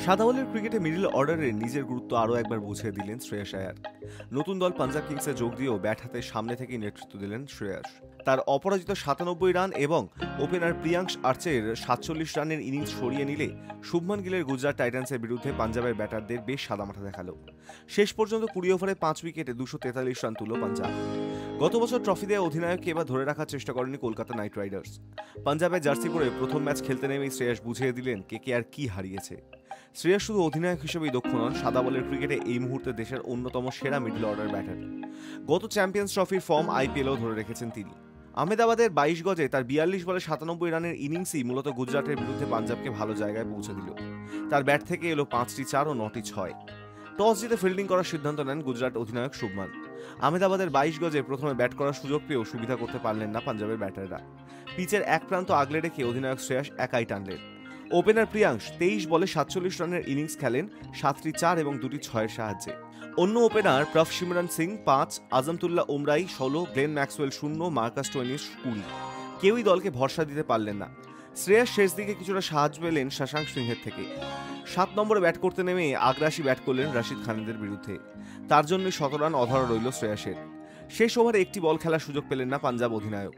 সাদা বলের ক্রিকেটে মিডল অর্ডারের নিজের গুরুত্ব আরও একবার বুঝিয়ে দিলেন শ্রেয়াস আয়ার। নতুন দল পাঞ্জাব কিংসে যোগ দিয়েও ব্যাট হাতে সামনে থেকেই নেতৃত্ব দিলেন শ্রেয়াস। তার অপরাজিত 97 রান এবং ওপেনার প্রিয়াংশ আর্চের 47 রানের ইনিংস সরিয়ে নিলে শুভমান গিলের গুজরাট টাইটান্সের বিরুদ্ধে পাঞ্জাবের ব্যাটারদের বেশ সাদামাঠা দেখালো। শেষ পর্যন্ত 20 ওভারে 5 উইকেটে 243 রান তুলল পাঞ্জাব। গত বছর ট্রফি দেওয়া অধিনায়ককে এবার ধরে রাখার চেষ্টা করেনি কলকাতা নাইট রাইডার্স। পাঞ্জাবের জার্সি পরে প্রথম ম্যাচ খেলতে নেমেই শ্রেয়াস বুঝিয়ে দিলেন কে আর কি হারিয়েছে। শ্রেয়াস শুধু অধিনায়ক হিসেবেই দক্ষ নন, সাদা বলের ক্রিকেটে এই মুহূর্তে দেশের অন্যতম সেরা মিডল অর্ডার ব্যাটার। গত চ্যাম্পিয়ন্স ট্রফির ফর্ম আইপিএলও ধরে রেখেছেন তিনি। আহমেদাবাদের 22 গজে তার 42 বলে 97 রানের ইনিংসই মূলত গুজরাটের বিরুদ্ধে পাঞ্জাবকে ভালো জায়গায় পৌঁছে দিল। তার ব্যাট থেকে এলো 5টি 4 ও 9টি 6। টস জিতে ফিল্ডিং করার সিদ্ধান্ত নেন গুজরাট অধিনায়ক শুভমান। আহমেদাবাদের 22 গজে প্রথমে ব্যাট করার সুযোগ পেয়েও সুবিধা করতে পারলেন না পাঞ্জাবের ব্যাটাররা। পিচের এক প্রান্ত আগলে রেখে অধিনায়ক শ্রেয়াস একাই টানলেন। ওপেনার প্রিয়াংশ 23 বলে 47 রানের ইনিংস খেলেন 7টি 4 এবং 2টি 6-এর সাহায্যে। অন্য opener Prabhsimran Singh 5, Azmatullah Omarzai 16, Glenn Maxwell 0, Marcus Stoinis 20। কেউই দলকে ভরসা দিতে পারলেন না। শ্রেয়াস শেষ দিকে কিছুটা সাহায্য পেলেন শশাঙ্ক সিংহের থেকে। 7 নম্বরে ব্যাট করতে নেমে আগ্রাসী ব্যাট করলেন রাশিদ খানের বিরুদ্ধে। তার জন্যই 17 রান অধরা রইল শ্রেয়াসের। শেষ ওভারে একটি বল খেলার সুযোগ পেলেন না পাঞ্জাব অধিনায়ক।